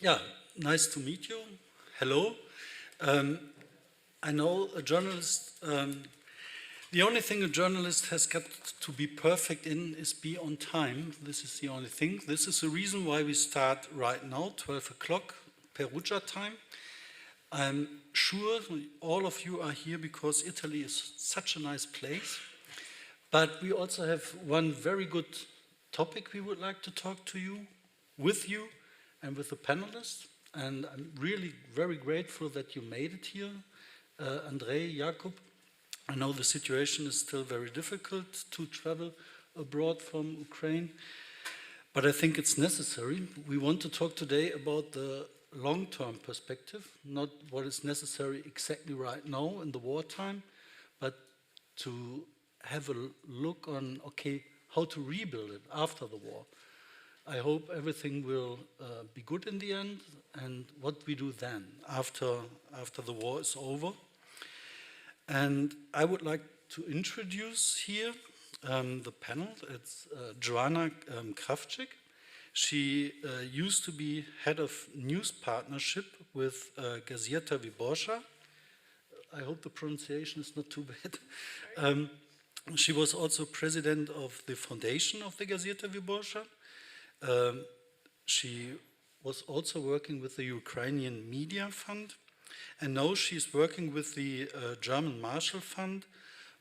Yeah, nice to meet you. Hello. I know a journalist, the only thing a journalist has got to be perfect in is be on time. This is the only thing. This is the reason why we start right now, 12 o'clock, Perugia time. I'm sure all of you are here because Italy is such a nice place. But we also have one very good topic we would like to talk to you, with you, and with the panelists. And I'm really very grateful that you made it here, Andrey, Jakub. I know the situation is still very difficult to travel abroad from Ukraine, but I think it's necessary. We want to talk today about the long-term perspective, not what is necessary exactly right now in the wartime, but to have a look on, okay, how to rebuild it after the war. I hope everything will be good in the end, and what we do then, after the war is over. And I would like to introduce here the panel. It's Joanna Krawczyk. She used to be head of news partnership with Gazeta Wyborcza. I hope the pronunciation is not too bad. She was also president of the foundation of the Gazeta Wyborcza. She was also working with the Ukrainian Media Fund, and now she's working with the German Marshall Fund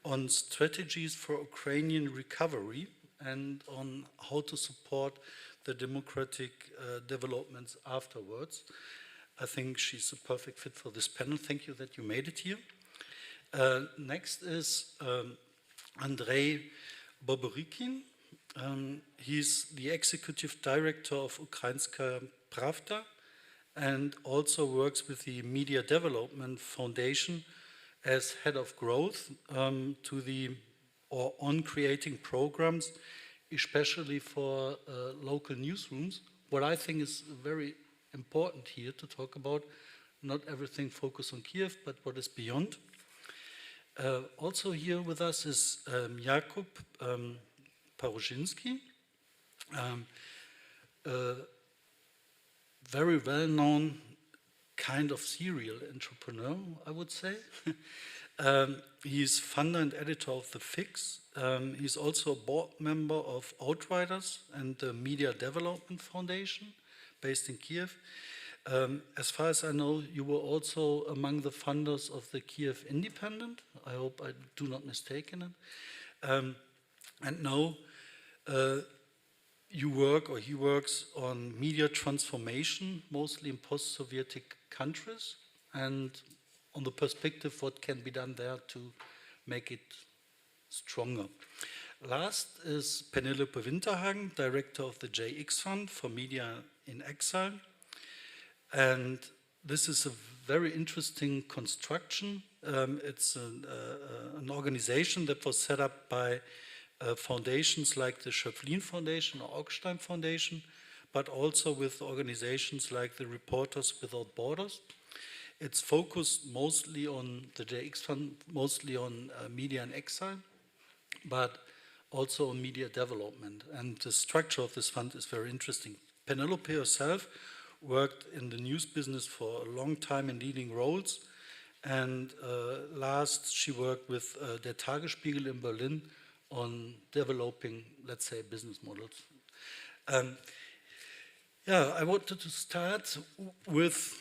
on strategies for Ukrainian recovery and on how to support the democratic developments afterwards. I think she's a perfect fit for this panel. Thank you that you made it here. Next is Andrey Boborykin. He's the executive director of Ukrainska Pravda and also works with the Media Development Foundation as head of growth on creating programs, especially for local newsrooms. What I think is very important here to talk about, not everything focused on Kiev, but what is beyond. Also here with us is Jakub Parusinski, very well-known kind of serial entrepreneur, I would say. He's founder and editor of The Fix. He's also a board member of Outriders and the Media Development Foundation based in Kiev. As far as I know, you were also among the funders of the Kiev Independent. I hope I do not mistake in it. And now he works on media transformation, mostly in post-Sovietic countries, and on the perspective what can be done there to make it stronger. Last is Penelope Winterhager, director of the JX Fund for Media in Exile. And this is a very interesting construction. It's an organization that was set up by foundations like the Schraven Foundation or Augstein Foundation, but also with organizations like the Reporters Without Borders. It's focused mostly on the JX Fund, mostly on media in exile, but also on media development. And the structure of this fund is very interesting. Penelope herself worked in the news business for a long time in leading roles. And last, she worked with Der Tagesspiegel in Berlin on developing, let's say, business models. I wanted to start with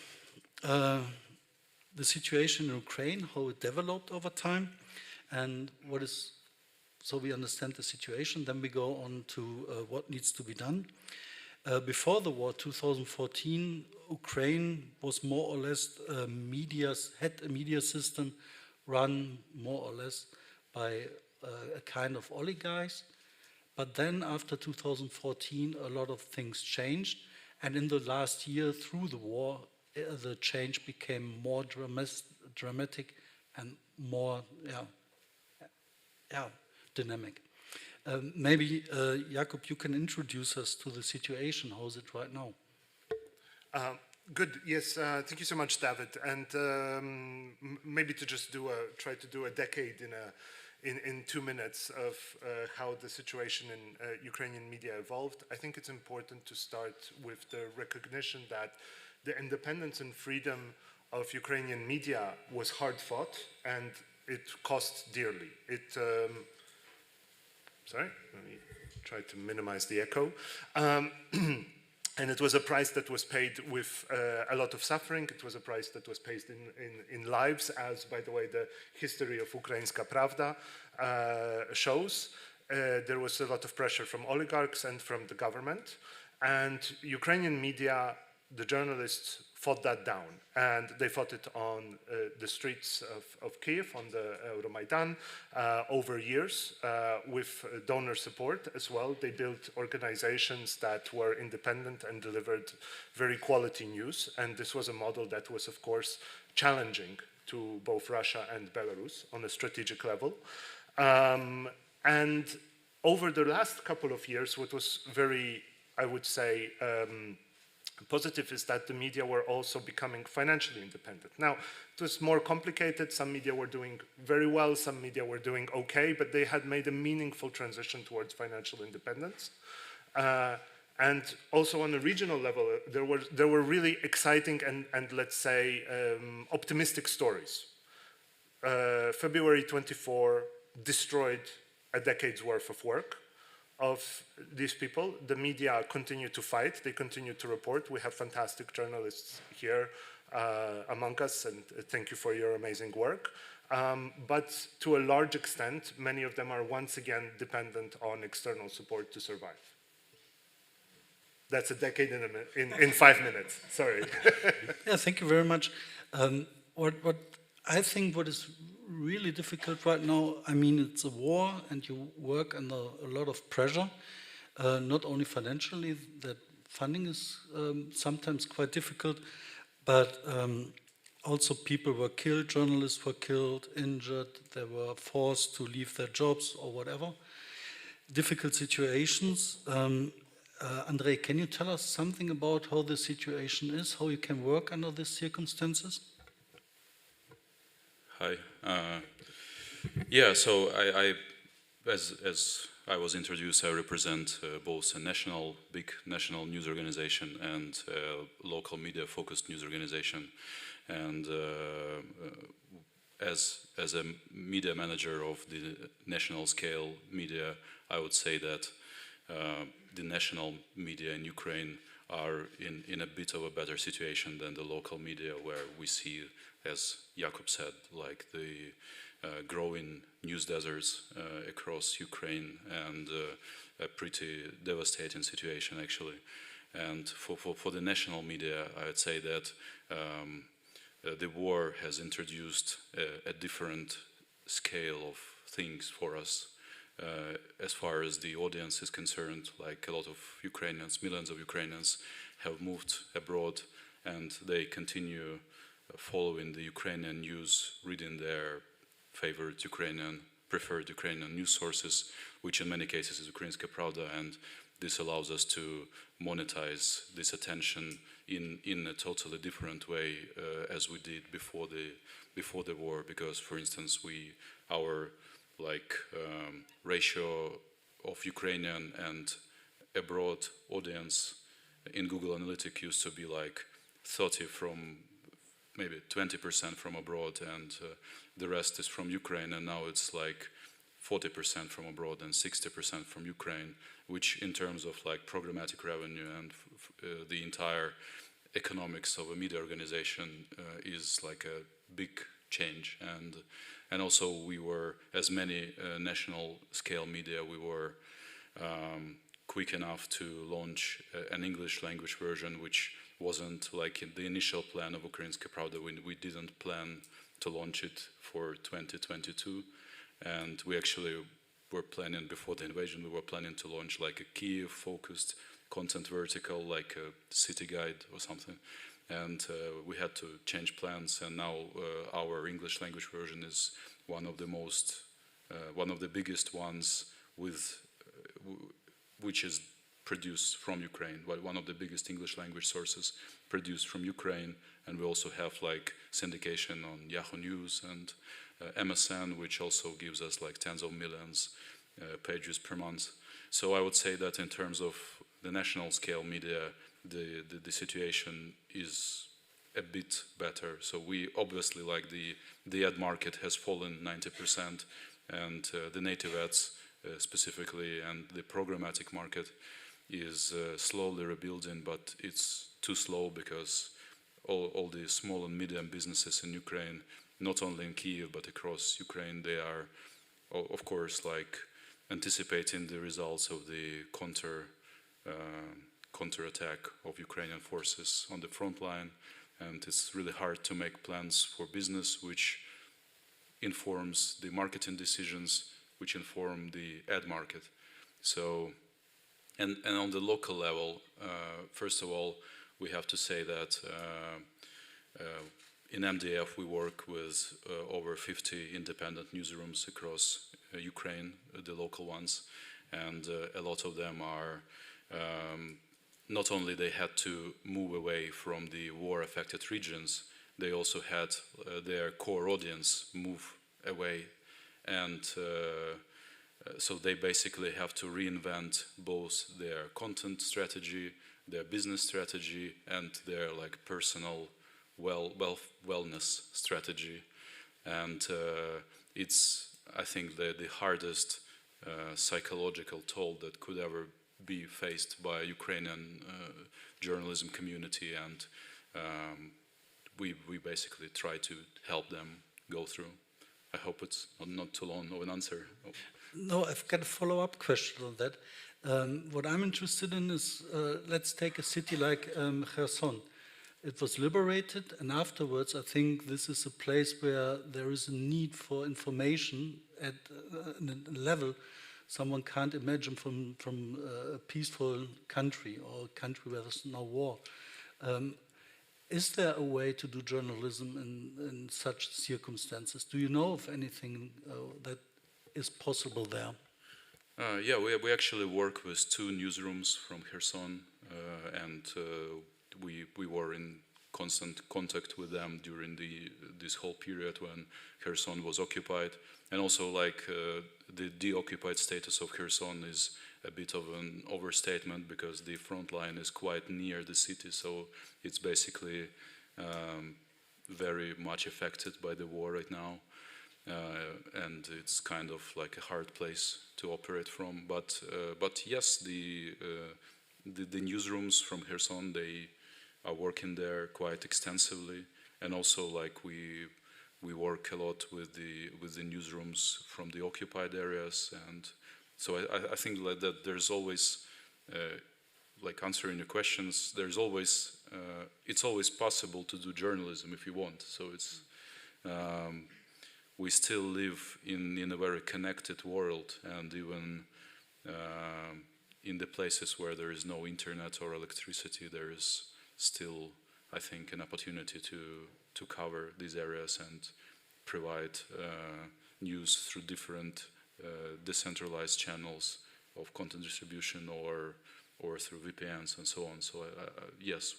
the situation in Ukraine, how it developed over time, and so we understand the situation. Then we go on to what needs to be done. Before the war, 2014, Ukraine was more or less had a media system run more or less by a kind of oligarchs. But then after 2014, a lot of things changed. And in the last year, through the war, the change became more dramatic and more dynamic. Maybe, Jakub, you can introduce us to the situation. How is it right now? Good. Yes. Thank you so much, David. And maybe to just try to do a decade in 2 minutes of how the situation in Ukrainian media evolved. I think it's important to start with the recognition that the independence and freedom of Ukrainian media was hard fought, and it cost dearly. Sorry, let me try to minimize the echo. And it was a price that was paid with a lot of suffering. It was a price that was paid in lives, as, by the way, the history of Ukrainska Pravda shows. There was a lot of pressure from oligarchs and from the government. And Ukrainian media, the journalists, fought that down. And they fought it on the streets of Kiev, on the Euromaidan, over years, with donor support as well. They built organizations that were independent and delivered very quality news. And this was a model that was, of course, challenging to both Russia and Belarus on a strategic level. And over the last couple of years, what was very, I would say, positive is that the media were also becoming financially independent. Now, it was more complicated. Some media were doing very well, some media were doing okay, but they had made a meaningful transition towards financial independence. And also on a regional level, there were really exciting and let's say, optimistic stories. February 24 destroyed a decade's worth of work of these people. The media continue to fight, they continue to report. We have fantastic journalists here among us, and thank you for your amazing work. But to a large extent, many of them are once again dependent on external support to survive. That's a decade in 5 minutes, sorry. Yeah, thank you very much. What I think what is really difficult right now, I mean, it's a war and you work under a lot of pressure, not only financially, that funding is sometimes quite difficult, but also people were killed, journalists were killed, injured, they were forced to leave their jobs or whatever. Difficult situations. Andrey, can you tell us something about how the situation is, how you can work under these circumstances? Hi. Yeah, so as I was introduced, I represent both a big national news organization and a local media-focused news organization. And as a media manager of the national scale media, I would say that the national media in Ukraine are in a bit of a better situation than the local media, where we see, as Jakub said, like the growing news deserts across Ukraine, and a pretty devastating situation actually. And for the national media, I'd say that the war has introduced a different scale of things for us. As far as the audience is concerned, like a lot of Ukrainians, millions of Ukrainians have moved abroad, and they continue following the Ukrainian news, reading their favorite preferred Ukrainian news sources, which in many cases is Ukrainska Pravda, and this allows us to monetize this attention in a totally different way as we did before the war. Because, for instance, our ratio of Ukrainian and abroad audience in Google Analytics used to be like 30 from maybe 20% from abroad, and the rest is from Ukraine, and now it's like 40% from abroad and 60% from Ukraine, which in terms of like programmatic revenue and the entire economics of a media organization is like a big change. And also we were, as many national scale media, we were quick enough to launch an English language version, which wasn't like in the initial plan of Ukrainska Pravda. We didn't plan to launch it for 2022, and we actually were planning, before the invasion, we were planning to launch like a Kyiv-focused content vertical, like a city guide or something. And we had to change plans, and now our English language version is one of the biggest ones which is produced from Ukraine, one of the biggest English language sources produced from Ukraine. And we also have like syndication on Yahoo News and MSN, which also gives us like tens of millions pages per month. So I would say that in terms of the national scale media, the situation is a bit better. So we obviously, like the ad market has fallen 90%, and the native ads specifically, and the programmatic market is slowly rebuilding, but it's too slow because all the small and medium businesses in Ukraine, not only in Kyiv but across Ukraine, they are of course like anticipating the results of the counterattack of Ukrainian forces on the front line, and it's really hard to make plans for business which informs the marketing decisions, which inform the ad market. So, and on the local level, first of all, we have to say that in MDF we work with over 50 independent newsrooms across Ukraine, the local ones, and a lot of them are not only they had to move away from the war-affected regions, they also had their core audience move away, and so they basically have to reinvent both their content strategy, their business strategy, and their like personal wellness strategy. And it's, I think, the hardest psychological toll that could ever be faced by Ukrainian journalism community, and we basically try to help them go through. I hope it's not too long of an answer. No, I've got a follow-up question on that. What I'm interested in is, let's take a city like Kherson. It was liberated, and afterwards I think this is a place where there is a need for information at a level someone can't imagine from a peaceful country or a country where there's no war. Is there a way to do journalism in such circumstances? Do you know of anything that is possible there? Yeah, we actually work with 2 newsrooms from Kherson, and we were in constant contact with them during this whole period when Kherson was occupied. And also, like, the deoccupied status of Kherson is a bit of an overstatement because the front line is quite near the city, so it's basically very much affected by the war right now, and it's kind of like a hard place to operate from. But yes, the newsrooms from Kherson, they are working there quite extensively, and also like we work a lot with the newsrooms from the occupied areas, and so I think like that there's always like answering your questions. There's always it's always possible to do journalism if you want. So it's we still live in a very connected world, and even in the places where there is no internet or electricity, there is still, I think, an opportunity to cover these areas and provide news through different decentralized channels of content distribution or through VPNs and so on. So yes,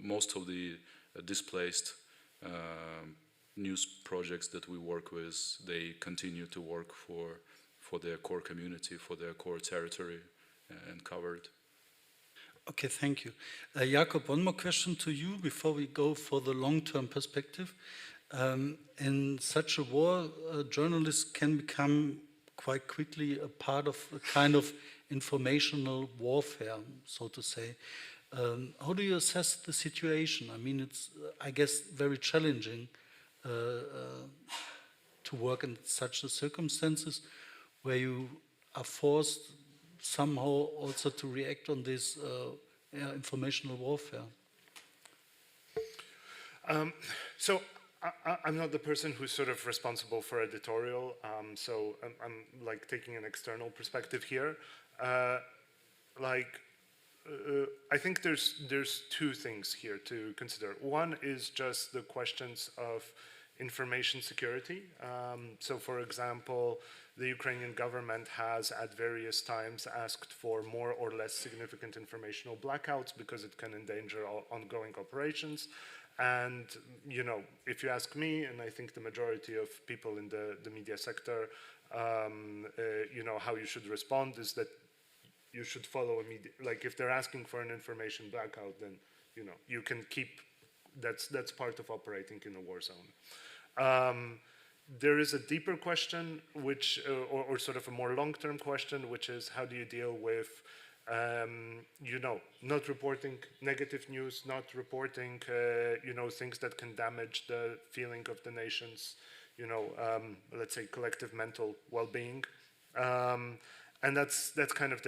most of the displaced news projects that we work with, they continue to work for their core community, for their core territory, and cover it. Okay, thank you. Jakub, one more question to you before we go for the long-term perspective. In such a war, journalists can become quite quickly a part of a kind of informational warfare, so to say. How do you assess the situation? I mean, it's, I guess, very challenging to work in such circumstances where you are forced somehow also to react on this informational warfare. So I'm not the person who's sort of responsible for editorial, so I'm like taking an external perspective here. I think there's 2 things here to consider. One is just the questions of information security. So for example, the Ukrainian government has at various times asked for more or less significant informational blackouts because it can endanger ongoing operations. And, you know, if you ask me, and I think the majority of people in the media sector, you know, how you should respond is that you should follow like if they're asking for an information blackout, then you can keep. That's part of operating in a war zone. There is a deeper question, which or sort of a more long-term question, which is how do you deal with not reporting negative news, not reporting things that can damage the feeling of the nation's let's say collective mental well-being. And that's kind of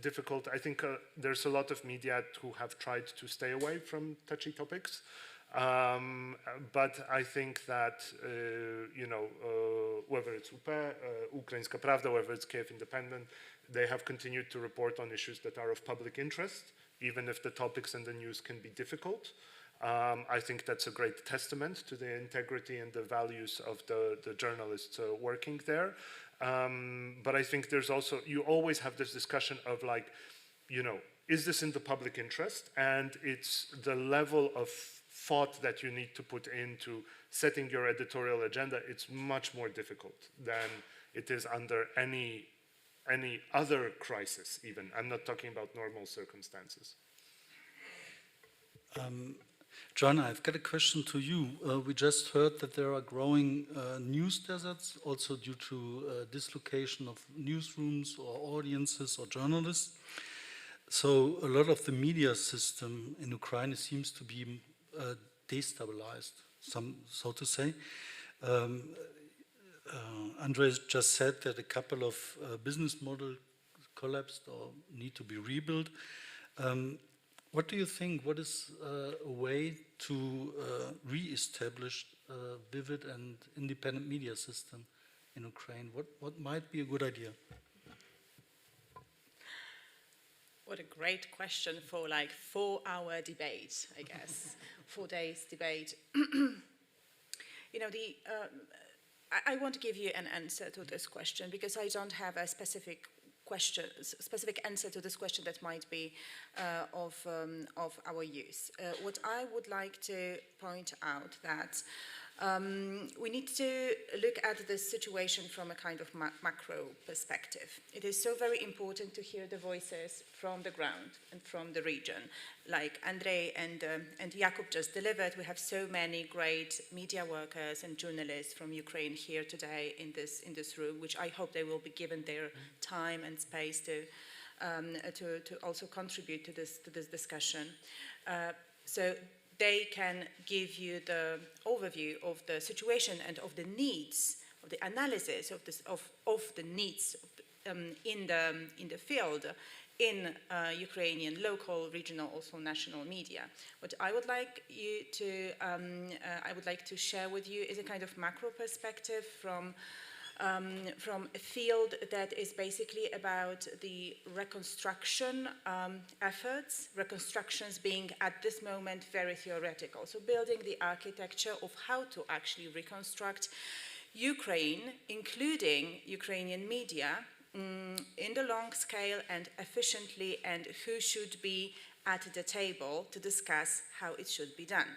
difficult. I think there's a lot of media who have tried to stay away from touchy topics. But I think that, whether it's UP, Ukrainska Pravda, whether it's Kiev Independent, they have continued to report on issues that are of public interest, even if the topics and the news can be difficult. I think that's a great testament to the integrity and the values of the journalists working there. But I think there's also, you always have this discussion of like, is this in the public interest? And it's the level of thought that you need to put into setting your editorial agenda. It's much more difficult than it is under any other crisis even. I'm not talking about normal circumstances. Joanna, I've got a question to you. We just heard that there are growing news deserts, also due to dislocation of newsrooms or audiences or journalists. So a lot of the media system in Ukraine seems to be destabilized, so to say. Andrey just said that a couple of business models collapsed or need to be rebuilt. What do you think? What is a way to re-establish a vivid and independent media system in Ukraine? What might be a good idea? What a great question for like 4-hour debate, I guess. 4 days debate. I want to give you an answer to this question because I don't have a specific answer to this question that might be of our use. What I would like to point out that we need to look at this situation from a kind of macro perspective. It is so very important to hear the voices from the ground and from the region. Like Andrey and Jakub just delivered, we have so many great media workers and journalists from Ukraine here today in this room, which I hope they will be given their time and space to also contribute to this discussion. So they can give you the overview of the situation and of the needs, of the analysis of the needs in the field, in Ukrainian local, regional, also national media. What I would like to share with you is a kind of macro perspective from a field that is basically about the reconstruction efforts, reconstructions being at this moment very theoretical. So building the architecture of how to actually reconstruct Ukraine, including Ukrainian media, in the long scale and efficiently, and who should be at the table to discuss how it should be done.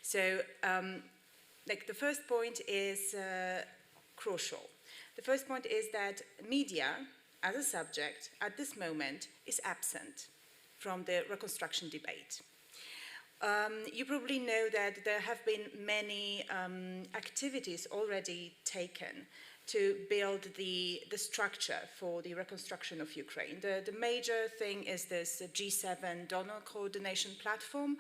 So the first point is crucial. The first point is that media, as a subject, at this moment, is absent from the reconstruction debate. You probably know that there have been many activities already taken to build the structure for the reconstruction of Ukraine. The major thing is this G7 donor coordination platform.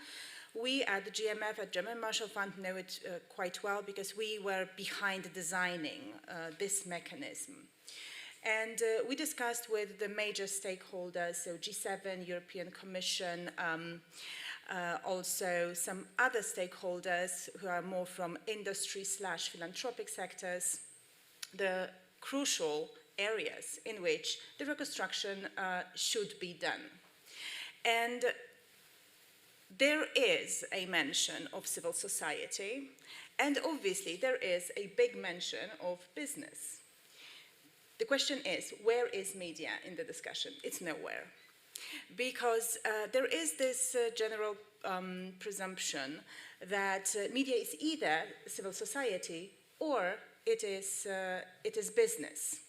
We at the GMF, at German Marshall Fund, know it quite well because we were behind designing this mechanism. And we discussed with the major stakeholders, so G7, European Commission, also some other stakeholders who are more from industry/philanthropic sectors, the crucial areas in which the reconstruction should be done. And there is a mention of civil society, and obviously there is a big mention of business. The question is, where is media in the discussion? It's nowhere. Because there is this general presumption that media is either civil society or it is business.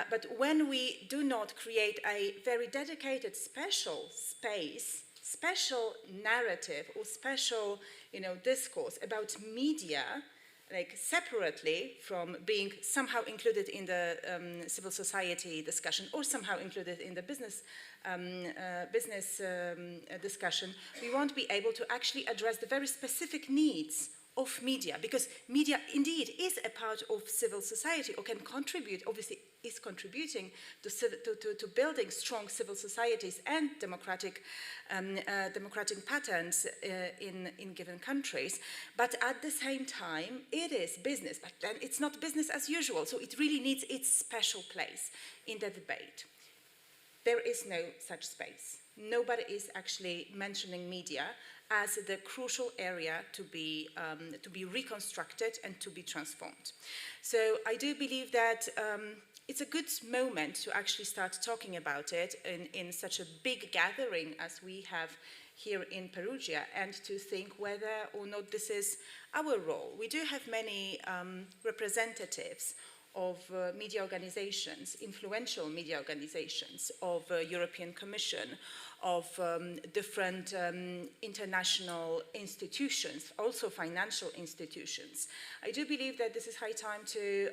But when we do not create a very dedicated special space, special narrative or special, discourse about media, like separately from being somehow included in the civil society discussion or somehow included in the business discussion, we won't be able to actually address the very specific needs of media, because media indeed is a part of civil society or can contribute, obviously is contributing to building strong civil societies and democratic patterns in given countries. But at the same time, it is business, but then it's not business as usual, so it really needs its special place in the debate. There is no such space. Nobody is actually mentioning media as the crucial area to be reconstructed and to be transformed. So I do believe that it's a good moment to actually start talking about it in such a big gathering as we have here in Perugia, and to think whether or not this is our role. We do have many representatives of media organizations, influential media organizations, of European Commission, of different international institutions, also financial institutions. I do believe that this is high time to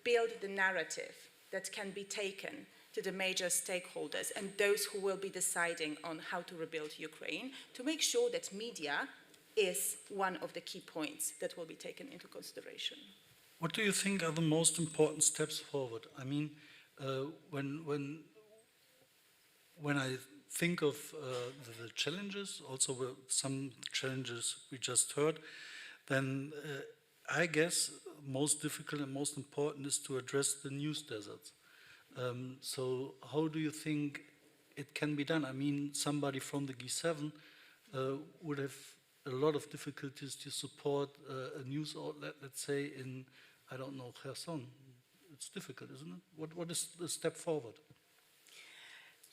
build the narrative that can be taken to the major stakeholders and those who will be deciding on how to rebuild Ukraine, to make sure that media is one of the key points that will be taken into consideration. What do you think are the most important steps forward? I mean, when I think of the challenges, also some challenges we just heard, then I guess most difficult and most important is to address the news deserts. So how do you think it can be done? I mean, somebody from the G7 would have a lot of difficulties to support a news outlet, let's say in, I don't know, Kherson. It's difficult, isn't it? What is the step forward?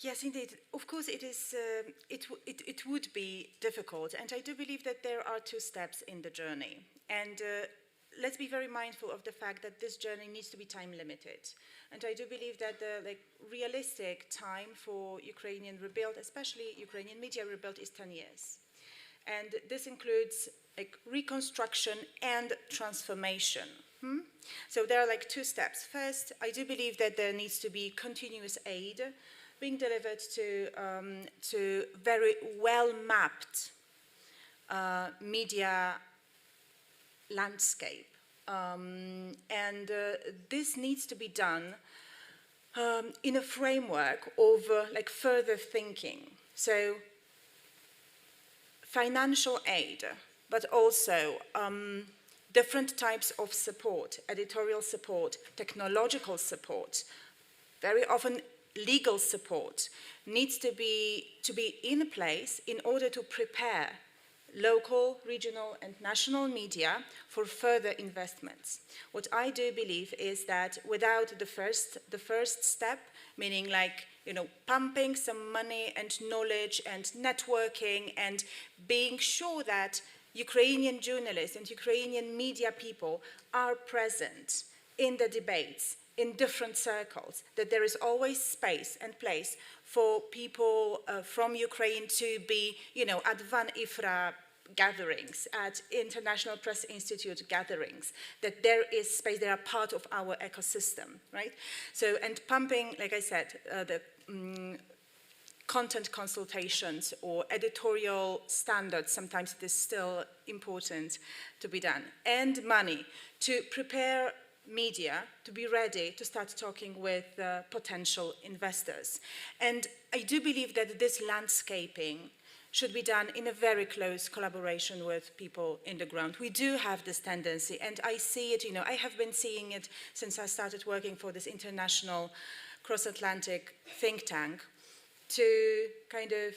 Yes, indeed. Of course, it is. It would be difficult, and I do believe that there are two steps in the journey. And let's be very mindful of the fact that this journey needs to be time limited. And I do believe that the realistic time for Ukrainian rebuild, especially Ukrainian media rebuild, is 10 years. And this includes reconstruction and transformation. So there are two steps. First, I do believe that there needs to be continuous aid being delivered to very well-mapped media landscape. And this needs to be done in a framework of further thinking. So financial aid, but also different types of support, editorial support, technological support, very often legal support needs to be in place in order to prepare local, regional and national media for further investments. What I do believe is that without the first step, meaning pumping some money and knowledge and networking and being sure that Ukrainian journalists and Ukrainian media people are present in the debates, in different circles, that there is always space and place for people from Ukraine to be, at Van Ifra gatherings, at International Press Institute gatherings, that there is space, they are part of our ecosystem, right? So, and pumping, like I said, the content consultations or editorial standards, sometimes it is still important to be done, and money to prepare media to be ready to start talking with potential investors. And I do believe that this landscaping should be done in a very close collaboration with people in the ground. We do have this tendency, and I see it, I have been seeing it since I started working for this international cross-Atlantic think tank, to kind of,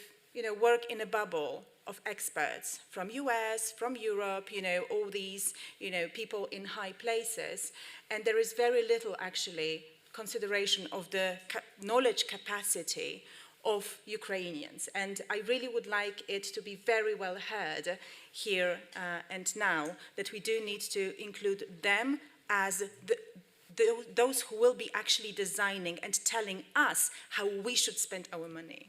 work in a bubble of experts from US, from Europe, all these, people in high places. And there is very little actually consideration of the knowledge capacity of Ukrainians. And I really would like it to be very well heard here and now that we do need to include them as those who will be actually designing and telling us how we should spend our money.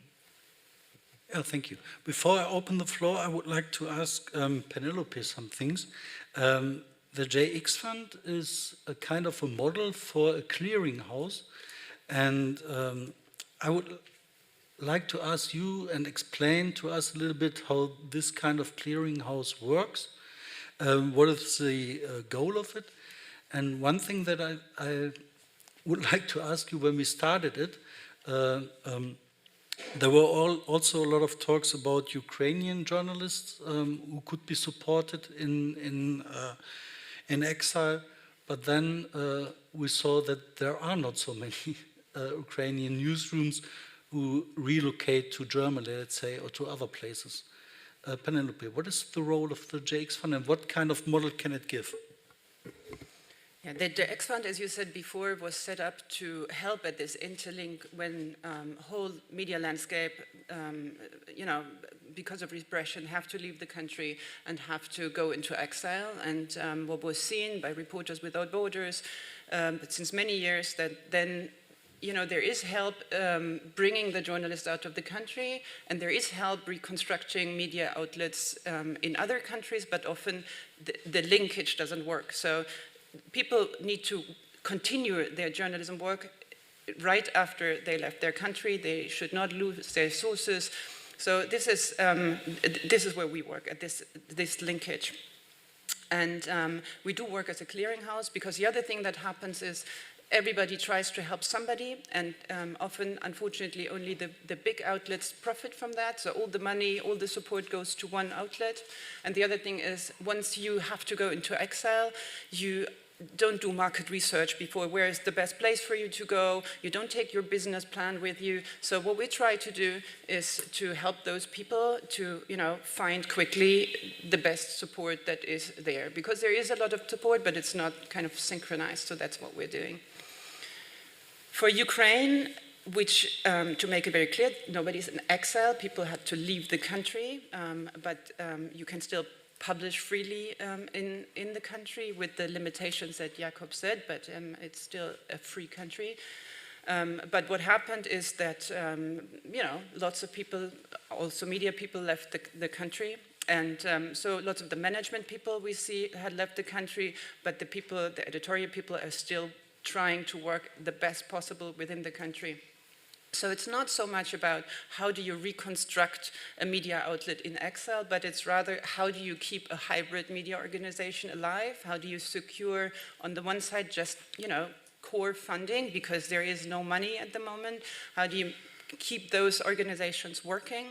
Yeah, thank you. Before I open the floor, I would like to ask Penelope some things. The JX Fund is a kind of a model for a clearinghouse, and I would like to ask you and explain to us a little bit how this kind of clearinghouse works. What is the goal of it? And one thing that I would like to ask you, when we started it, there were also a lot of talks about Ukrainian journalists who could be supported in exile, but then we saw that there are not so many Ukrainian newsrooms who relocate to Germany, let's say, or to other places. Penelope, what is the role of the JX Fund and what kind of model can it give? Yeah, the JX Fund, as you said before, was set up to help at this interlink when whole media landscape, because of repression, have to leave the country and have to go into exile. And what was seen by Reporters Without Borders since many years, that then there is help bringing the journalists out of the country, and there is help reconstructing media outlets in other countries, but often the linkage doesn't work. So people need to continue their journalism work right after they left their country. They should not lose their sources. So this is where we work, at this linkage. And we do work as a clearinghouse, because the other thing that happens is everybody tries to help somebody, and often, unfortunately, only the big outlets profit from that. So all the money, all the support goes to one outlet. And the other thing is, once you have to go into exile, you don't do market research before where is the best place for you to go. You don't take your business plan with you. So what we try to do is to help those people to, find quickly the best support that is there. Because there is a lot of support, but it's not kind of synchronized. So that's what we're doing. For Ukraine, which, to make it very clear, nobody's in exile. People had to leave the country, but you can still publish freely in the country with the limitations that Jakub said, but it's still a free country. But what happened is that, lots of people, also media people, left the country. And so lots of the management people we see had left the country, but the editorial people are still trying to work the best possible within the country. So it's not so much about how do you reconstruct a media outlet in exile, but it's rather how do you keep a hybrid media organization alive? How do you secure, on the one side, just, core funding, because there is no money at the moment? How do you keep those organizations working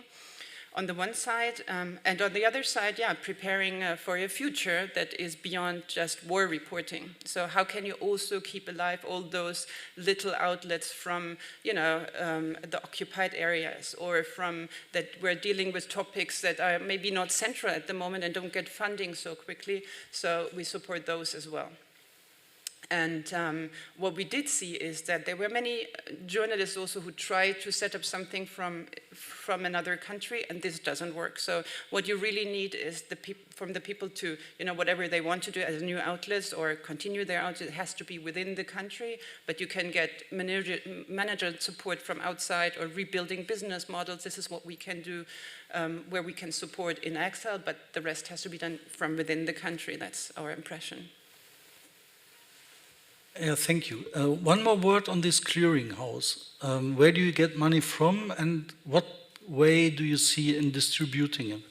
on the one side, and on the other side, preparing for a future that is beyond just war reporting. So how can you also keep alive all those little outlets from, the occupied areas, or from that we're dealing with topics that are maybe not central at the moment and don't get funding so quickly. So we support those as well. And what we did see is that there were many journalists also who tried to set up something from another country, and this doesn't work. So what you really need is from the people to, whatever they want to do as new outlets or continue their outlet, it has to be within the country, but you can get manager support from outside or rebuilding business models. This is what we can do, where we can support in exile, but the rest has to be done from within the country. That's our impression. Yeah, thank you. One more word on this clearinghouse. Where do you get money from, and what way do you see in distributing it?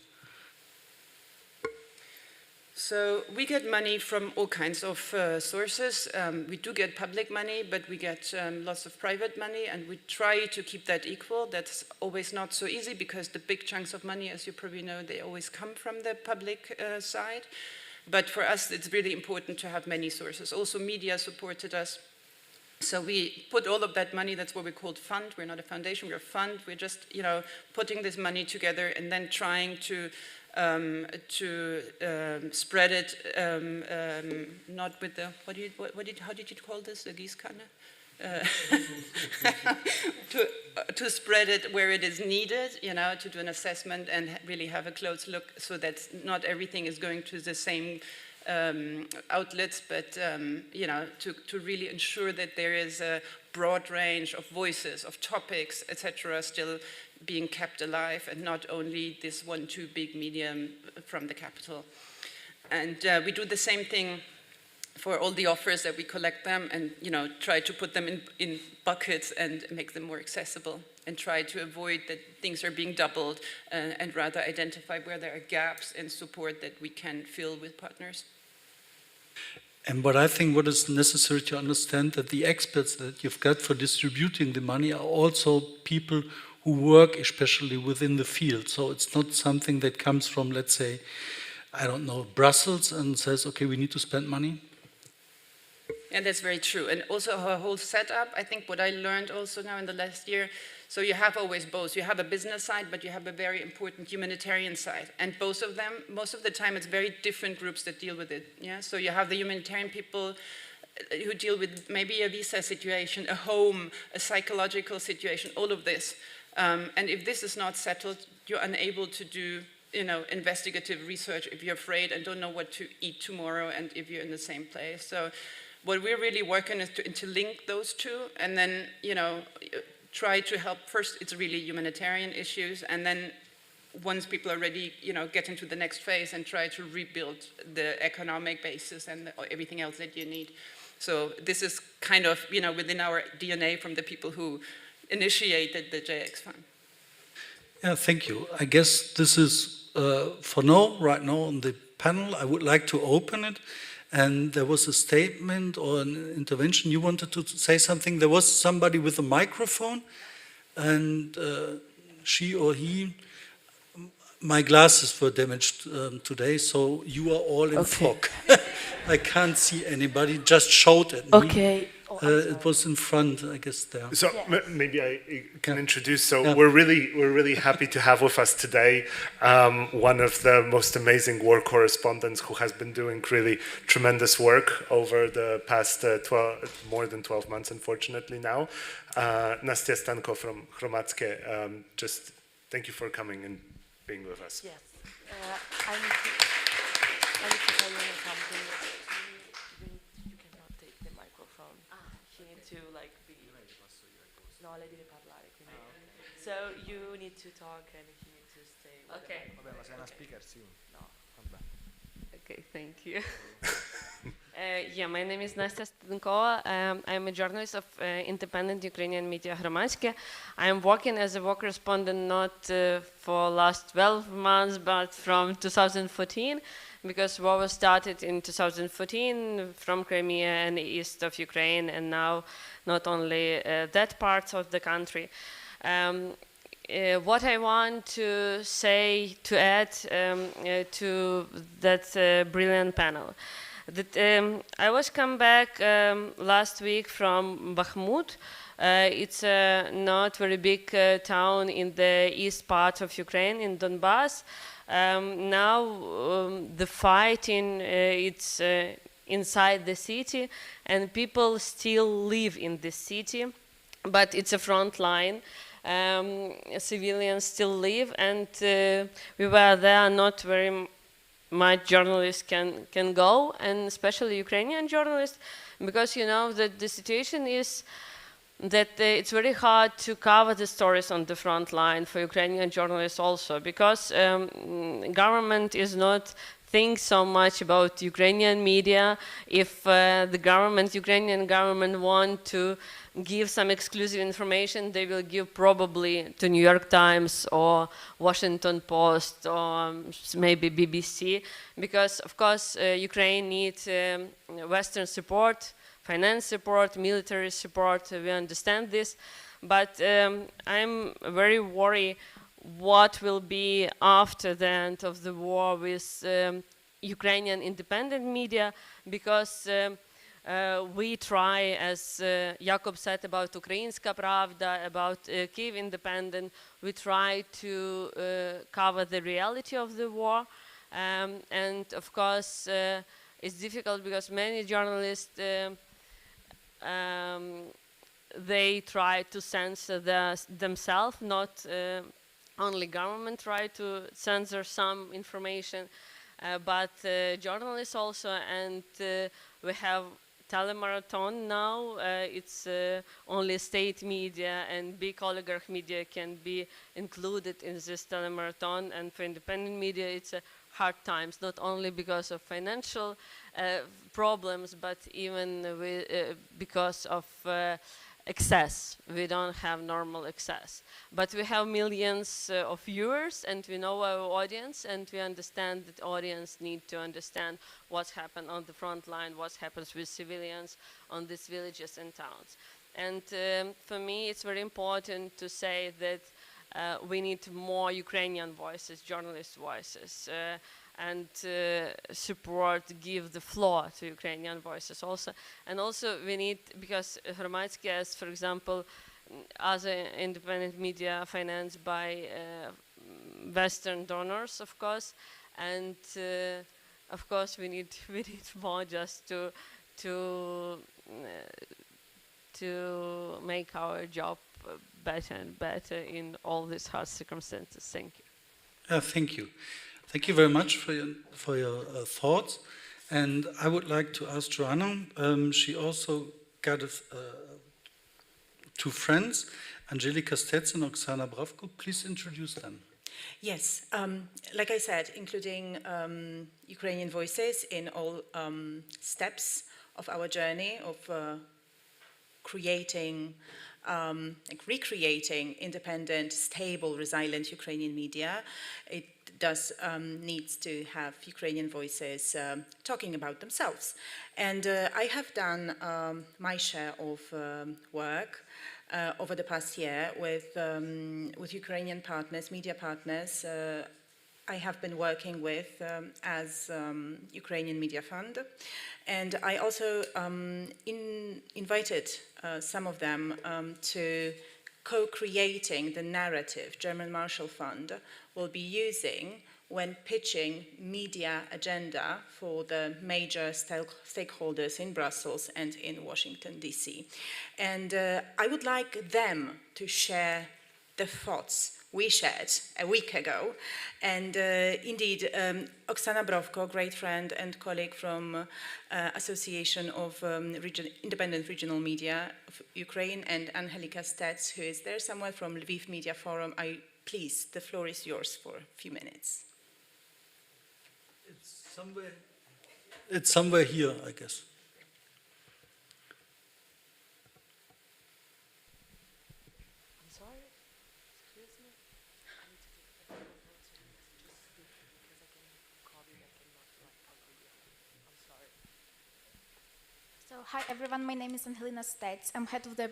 So we get money from all kinds of sources. We do get public money, but we get lots of private money, and we try to keep that equal. That's always not so easy, because the big chunks of money, as you probably know, they always come from the public side. But for us, it's really important to have many sources. Also, media supported us. So we put all of that money, that's what we called fund. We're not a foundation, we're a fund. We're just, putting this money together and then trying to spread it, not with the, how did you call this, the Gießkanne? To spread it where it is needed, to do an assessment and really have a close look, so that not everything is going to the same outlets, but you know, to really ensure that there is a broad range of voices, of topics, etc., still being kept alive, and not only this one, two big medium from the capital. And we do the same thing for all the offers that we collect them, and you know, try to put them in buckets and make them more accessible, and try to avoid that things are being doubled, and rather identify where there are gaps in support that we can fill with partners. And I think what is necessary to understand that the experts that you've got for distributing the money are also people who work especially within the field. So it's not something that comes from, let's say, I don't know, Brussels and says, okay, we need to spend money. And that's very true. And also our whole setup, I think what I learned also now in the last year, so you have always both. You have a business side, but you have a very important humanitarian side. And both of them, most of the time, it's very different groups that deal with it. Yeah? So you have the humanitarian people who deal with maybe a visa situation, a home, a psychological situation, all of this. And if this is not settled, you're unable to do, you know, investigative research if you're afraid and don't know what to eat tomorrow, and if you're in the same place. So what we're really working is to interlink those two, and then, you know, try to help. First, it's really humanitarian issues, and then once people are ready, you know, get into the next phase and try to rebuild the economic basis and everything else that you need. So this is kind of, you know, within our DNA from the people who initiated the JX Fund. Yeah, thank you. I guess this is for now, right now on the panel. I would like to open it. And there was a statement or an intervention. You wanted to say something. There was somebody with a microphone, and she or he, my glasses were damaged today, so you are all in fog. I can't see anybody, just shout at me. Okay. It was in front, I guess, there. So maybe I can introduce. So we're really happy to have with us today one of the most amazing war correspondents who has been doing really tremendous work over the past more than 12 months, unfortunately now. Nastia Stanko from Hromadzkie. Just thank you for coming and being with us. Yes. I need to tell you something. You cannot take the microphone. You need to like be. No, lei deve parlare. Quindi. So you need to talk and he needs to stay. Okay. Vabbè, ma sei una speaker, sì. No. Vabbè. Okay, thank you. Yeah, my name is Nastia Stanko. I'm a journalist of independent Ukrainian media Hromadzkie. I'm working as a war correspondent not for last 12 months, but from 2014, because war was started in 2014 from Crimea and east of Ukraine, and now not only that part of the country. What I want to say, to add to that brilliant panel, that I was come back last week from Bakhmut. It's a not very big town in the east part of Ukraine, in Donbass. Now the fighting, it's inside the city, and people still live in the city, but it's a front line. Civilians still live, and we were there. Not very much journalists can go, and especially Ukrainian journalists, because you know that the situation is that it's very hard to cover the stories on the front line for Ukrainian journalists also, because government is not think so much about Ukrainian media. If the government, Ukrainian government want to give some exclusive information, they will give probably to New York Times or Washington Post or maybe BBC, because of course Ukraine needs Western support, finance support, military support. We understand this, but I'm very worried what will be after the end of the war with Ukrainian independent media, because we try, as Jakub said about Ukrainska Pravda, about Kyiv Independent, we try to cover the reality of the war. And of course, it's difficult because many journalists, they try to censor themselves, not only government try to censor some information. but journalists also, and we have telemarathon now. It's only state media and big oligarch media can be included in this telemarathon, and for independent media it's hard times, not only because of financial problems, but even because of access. We don't have normal access, but we have millions of viewers, and we know our audience, and we understand that audience need to understand what's happened on the front line, what happens with civilians on these villages and towns. And for me, it's very important to say that we need more Ukrainian voices, journalist voices, and support, give the floor to Ukrainian voices also. And also we need, because Hromadske has, for example, other independent media financed by Western donors, of course, and of course we need more just to make our job better and better in all these hard circumstances. Thank you. Thank you. Thank you very much for your thoughts. And I would like to ask Joanna, she also got two friends, Angelika Stets and Oksana Bravko. Please introduce them. Yes, like I said, including Ukrainian voices in all steps of our journey of creating, recreating independent, stable, resilient Ukrainian media. It does needs to have Ukrainian voices talking about themselves. And I have done my share of work over the past year with Ukrainian partners, media partners. I have been working with as Ukrainian Media Fund, and I also invited some of them to co-creating the narrative German Marshall Fund will be using when pitching media agenda for the major stakeholders in Brussels and in Washington, D.C. And I would like them to share the thoughts we shared a week ago. And indeed, Oksana Bravko, great friend and colleague from Association of Independent Regional Media of Ukraine, and Angelika Stets, who is there somewhere from Lviv Media Forum. Please, the floor is yours for a few minutes. It's somewhere here, I guess. So, hi everyone, my name is Angelina Stets. I'm head of the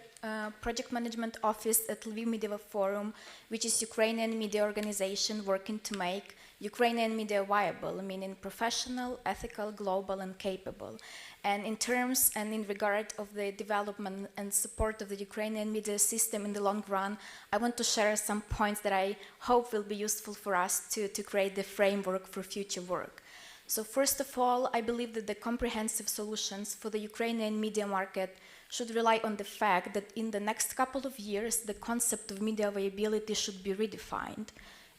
project management office at Lviv Media Forum, which is Ukrainian media organization working to make Ukrainian media viable, meaning professional, ethical, global, and capable. And in terms and in regard of the development and support of the Ukrainian media system in the long run, I want to share some points that I hope will be useful for us to create the framework for future work. So first of all, I believe that the comprehensive solutions for the Ukrainian media market should rely on the fact that in the next couple of years, the concept of media viability should be redefined.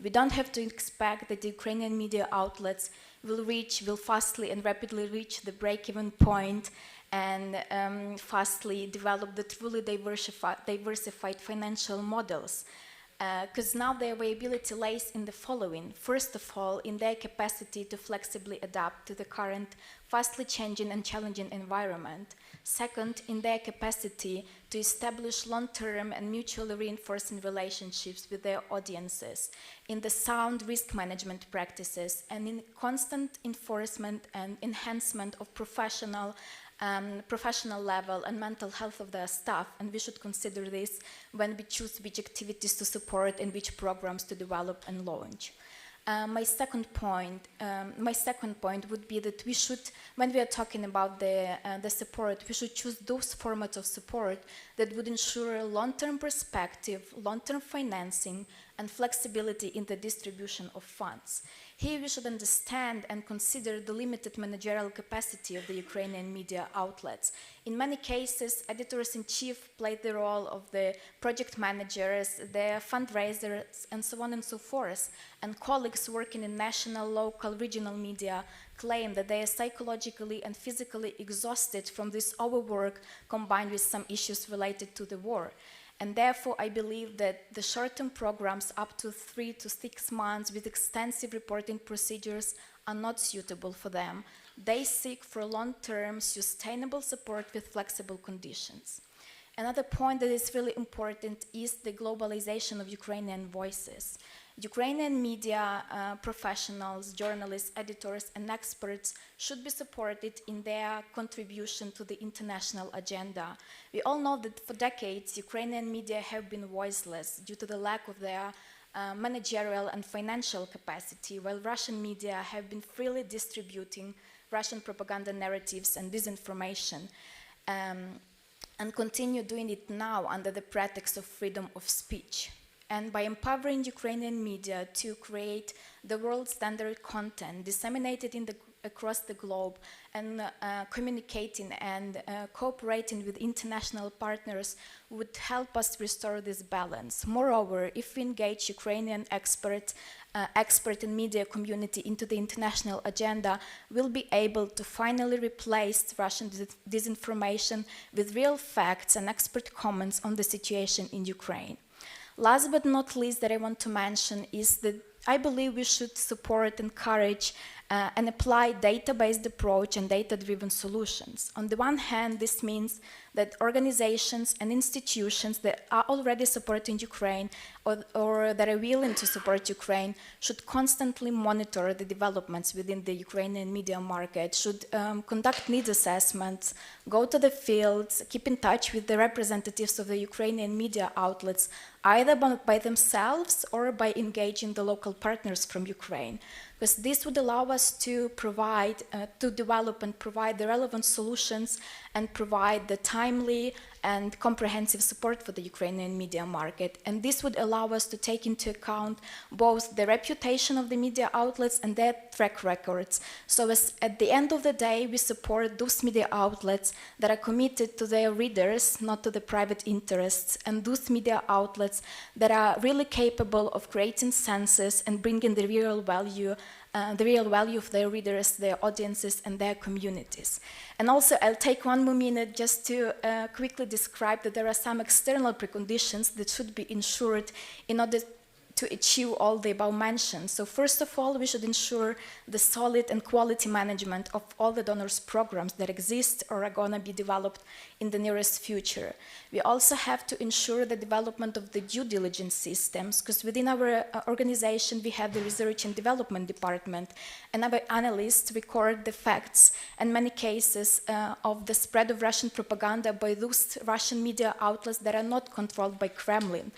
We don't have to expect that the Ukrainian media outlets will fastly and rapidly reach the break-even point and fastly develop the truly diversified financial models. Because now their viability lies in the following. First of all, in their capacity to flexibly adapt to the current fastly changing and challenging environment. Second, in their capacity to establish long-term and mutually reinforcing relationships with their audiences, in the sound risk management practices, and in constant enforcement and enhancement of professional level and mental health of their staff, and we should consider this when we choose which activities to support and which programs to develop and launch. My second point would be that we should, when we are talking about the support, we should choose those formats of support that would ensure a long-term perspective, long-term financing, and flexibility in the distribution of funds. Here we should understand and consider the limited managerial capacity of the Ukrainian media outlets. In many cases, editors-in-chief played the role of the project managers, the fundraisers, and so on and so forth. And colleagues working in national, local, regional media claim that they are psychologically and physically exhausted from this overwork combined with some issues related to the war. And therefore, I believe that the short-term programs up to 3 to 6 months with extensive reporting procedures are not suitable for them. They seek for long-term, sustainable support with flexible conditions. Another point that is really important is the globalization of Ukrainian voices. Ukrainian media professionals, journalists, editors, and experts should be supported in their contribution to the international agenda. We all know that for decades, Ukrainian media have been voiceless due to the lack of their managerial and financial capacity, while Russian media have been freely distributing Russian propaganda narratives and disinformation, and continue doing it now under the pretext of freedom of speech. And by empowering Ukrainian media to create the world standard content disseminated across the globe and communicating and cooperating with international partners would help us restore this balance. Moreover, if we engage Ukrainian expert in media community into the international agenda, we'll be able to finally replace Russian disinformation with real facts and expert comments on the situation in Ukraine. Last but not least that I want to mention is that I believe we should support, encourage, and apply data-based approach and data-driven solutions. On the one hand, this means that organizations and institutions that are already supporting Ukraine or that are willing to support Ukraine should constantly monitor the developments within the Ukrainian media market, should conduct needs assessments, go to the fields, keep in touch with the representatives of the Ukrainian media outlets, either by themselves or by engaging the local partners from Ukraine. Because this would allow us to provide, to develop and provide the relevant solutions and provide the timely and comprehensive support for the Ukrainian media market. And this would allow us to take into account both the reputation of the media outlets and their track records. So as at the end of the day, we support those media outlets that are committed to their readers, not to the private interests, and those media outlets that are really capable of creating senses and bringing the real value of their readers, their audiences, and their communities. And also, I'll take one more minute just to quickly describe that there are some external preconditions that should be ensured in order to achieve all the above mentioned. So first of all, we should ensure the solid and quality management of all the donors' programs that exist or are going to be developed in the nearest future. We also have to ensure the development of the due diligence systems, because within our organization, we have the research and development department, and our analysts record the facts and many cases of the spread of Russian propaganda by those Russian media outlets that are not controlled by Kremlin.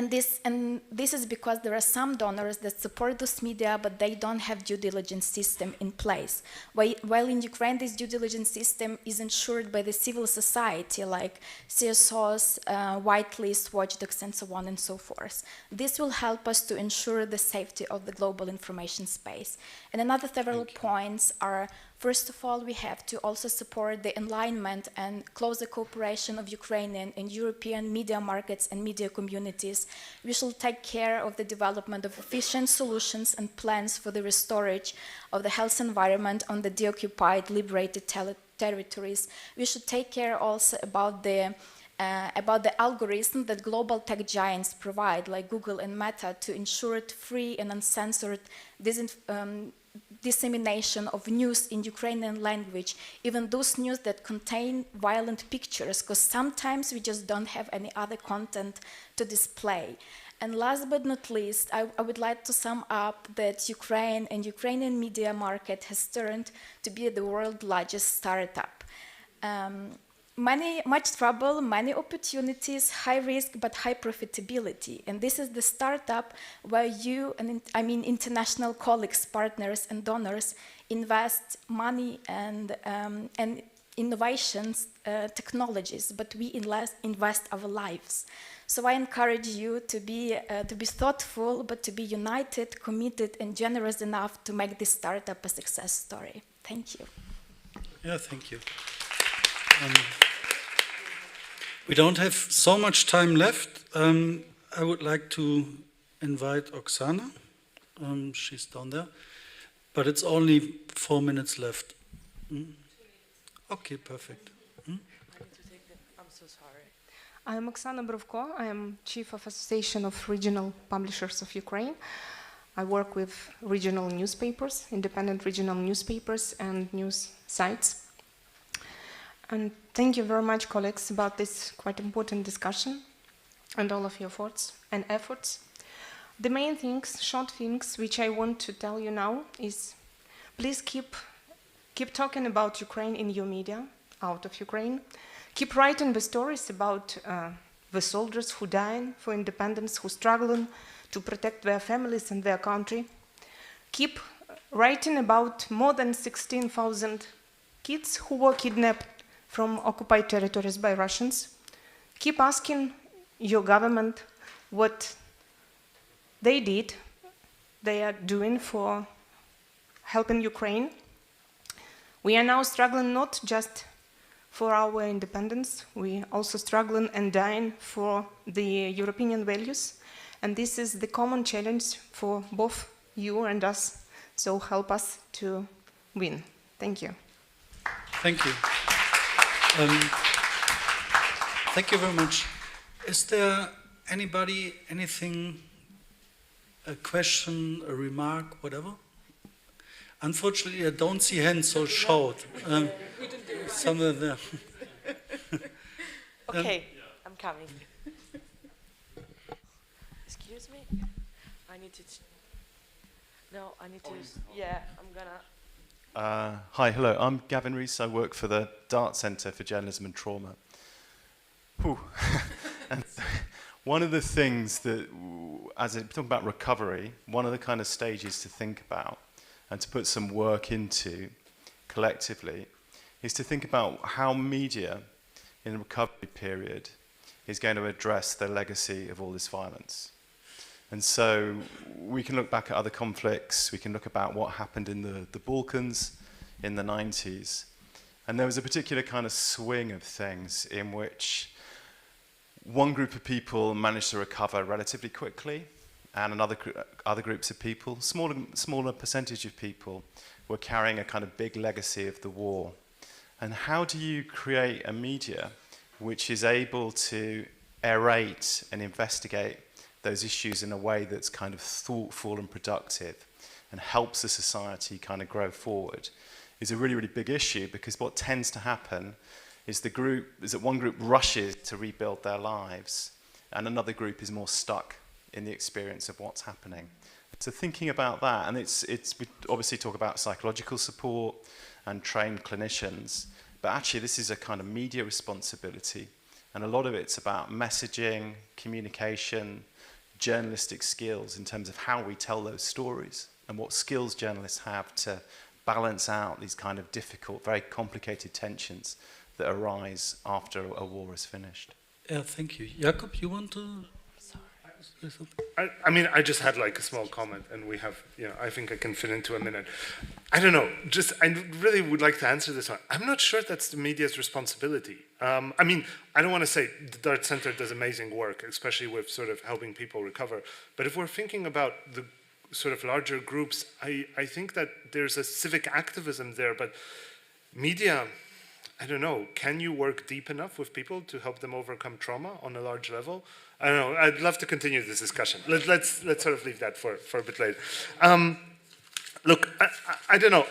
And this is because there are some donors that support those media, but they don't have due diligence system in place. While in Ukraine, this due diligence system is ensured by the civil society, like CSOs, whitelists, watchdogs, and so on and so forth. This will help us to ensure the safety of the global information space. And another several points are, first of all, we have to also support the alignment and closer cooperation of Ukrainian and European media markets and media communities. We should take care of the development of efficient solutions and plans for the restorage of the health environment on the deoccupied, liberated territories. We should take care also about the algorithm that global tech giants provide, like Google and Meta, to ensure free and uncensored dissemination of news in Ukrainian language, even those news that contain violent pictures, because sometimes we just don't have any other content to display. And last but not least, I would like to sum up that Ukraine and Ukrainian media market has turned to be the world's largest startup. Much trouble, many opportunities, high risk, but high profitability. And this is the startup where you, international colleagues, partners, and donors invest money and innovations, technologies, but we invest our lives. So I encourage you to be thoughtful, but to be united, committed, and generous enough to make this startup a success story. Thank you. Yeah, thank you. We don't have so much time left. I would like to invite Oksana. She's down there. But it's only 4 minutes left. Okay, perfect. I'm so sorry. I'm Oksana Brovko. I am Chief of Association of Regional Publishers of Ukraine. I work with regional newspapers, independent regional newspapers and news sites. And thank you very much, colleagues, about this quite important discussion and all of your efforts. The main things, short things, which I want to tell you now is please keep talking about Ukraine in your media, out of Ukraine. Keep writing the stories about the soldiers who died for independence, who struggling to protect their families and their country. Keep writing about more than 16,000 kids who were kidnapped from occupied territories by Russians. Keep asking your government what they are doing for helping Ukraine. We are now struggling not just for our independence, we also struggling and dying for the European values. And this is the common challenge for both you and us. So help us to win. Thank you. Thank you. Thank you very much. Is there anybody, anything, a question, a remark, whatever? Unfortunately, I don't see hands, so shout. Somewhere there. Okay, I'm coming. Excuse me? I need to... No, I need to... Yeah, I'm gonna... Hi, hello. I'm Gavin Rees. I work for the Dart Centre for Journalism and Trauma. And one of the things that, as I talk about recovery, one of the kind of stages to think about and to put some work into collectively is to think about how media in a recovery period is going to address the legacy of all this violence. And so we can look back at other conflicts, we can look about what happened in the Balkans in the 90s. And there was a particular kind of swing of things in which one group of people managed to recover relatively quickly, and other groups of people, smaller percentage of people, were carrying a kind of big legacy of the war. And how do you create a media which is able to aerate and investigate those issues in a way that's kind of thoughtful and productive and helps the society kind of grow forward is a really, really big issue, because what tends to happen is that one group rushes to rebuild their lives and another group is more stuck in the experience of what's happening. So thinking about that, and we obviously talk about psychological support and trained clinicians, but actually this is a kind of media responsibility, and a lot of it's about messaging, communication, journalistic skills in terms of how we tell those stories and what skills journalists have to balance out these kind of difficult, very complicated tensions that arise after a war is finished. Yeah, thank you. Jakub, you want to? I mean, I just had like a small comment, and we have, I think I can fit into a minute. I don't know, I really would like to answer this one. I'm not sure that's the media's responsibility. I mean, I don't want to say the Dart Center does amazing work, especially with sort of helping people recover. But if we're thinking about the sort of larger groups, I think that there's a civic activism there, but media, I don't know, can you work deep enough with people to help them overcome trauma on a large level? I don't know, I'd love to continue this discussion. Let's sort of leave that for a bit later. Look, I don't know,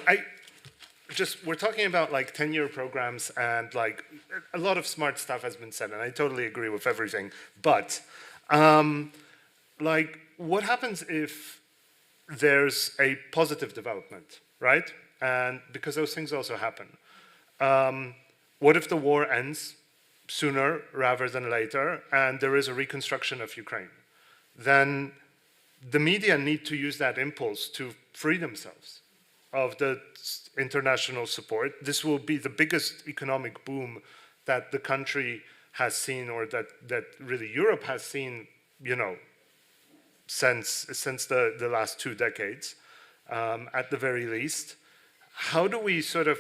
we're talking about like 10-year programs, and like a lot of smart stuff has been said, and I totally agree with everything, but like what happens if there's a positive development, right? And because those things also happen. What if the war ends sooner rather than later and there is a reconstruction of Ukraine? Then the media need to use that impulse to free themselves of the international support. This will be the biggest economic boom that the country has seen, or that really Europe has seen, you know, since the last 2 decades, at the very least. How do we sort of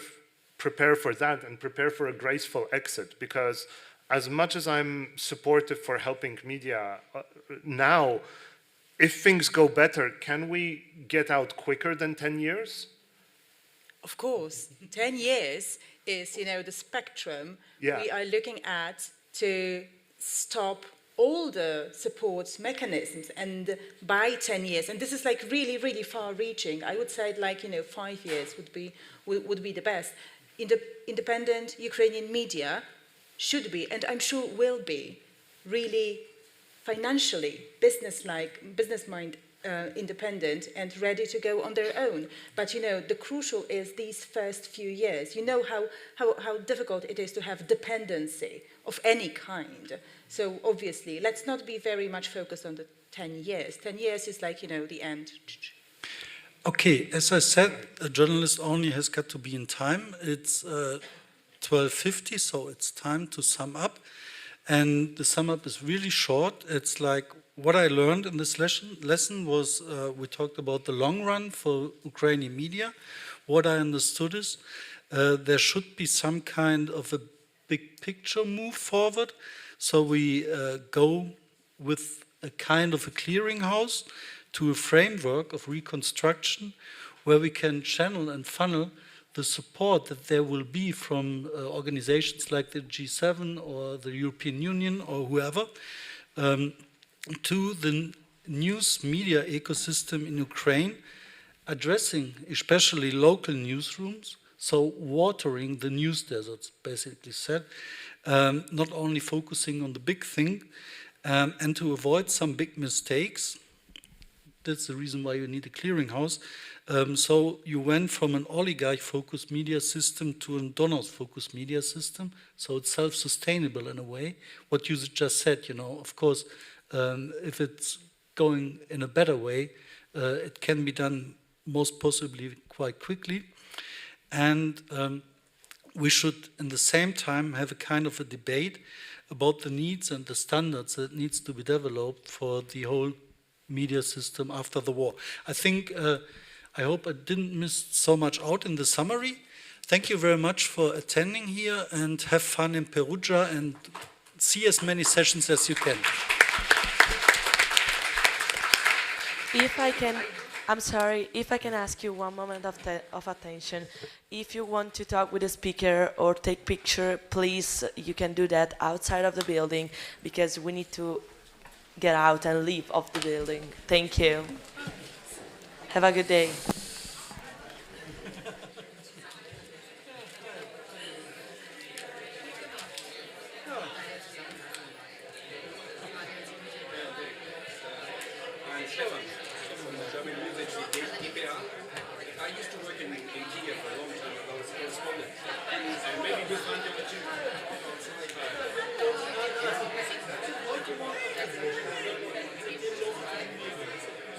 prepare for that and prepare for a graceful exit? Because as much as I'm supportive for helping media now, if things go better, can we get out quicker than 10 years? Of course, 10 years is, you know, the spectrum we are looking at to stop all the support mechanisms, and by 10 years, and this is like really, really far-reaching. I would say like, you know, 5 years would be the best. Independent Ukrainian media should be, and I'm sure will be, really financially, business-mind, independent and ready to go on their own. But you know, the crucial is these first few years. You know how difficult it is to have dependency of any kind. So obviously, let's not be very much focused on the 10 years. 10 years is like, you know, the end. Okay, as I said, a journalist only has got to be in time. It's 12:50, so it's time to sum up. And the sum up is really short. It's like what I learned in this lesson was we talked about the long run for Ukrainian media. What I understood is there should be some kind of a big picture move forward. So we go with a kind of a clearinghouse to a framework of reconstruction where we can channel and funnel the support that there will be from organizations like the G7 or the European Union or whoever to the news media ecosystem in Ukraine, addressing especially local newsrooms, so watering the news deserts, basically said, not only focusing on the big thing, and to avoid some big mistakes. That's the reason why you need a clearinghouse. So you went from an oligarch-focused media system to a donors-focused media system, so it's self-sustainable in a way. What you just said, you know, of course, if it's going in a better way, it can be done most possibly quite quickly. And we should, in the same time, have a kind of a debate about the needs and the standards that needs to be developed for the whole media system after the war. I think, I hope I didn't miss so much out in the summary. Thank you very much for attending here, and have fun in Perugia and see as many sessions as you can. If I can, I'm sorry, if I can ask you one moment of attention. If you want to talk with a speaker or take picture, please, you can do that outside of the building, because we need to get out and leave of the building. Thank you. Have a good day.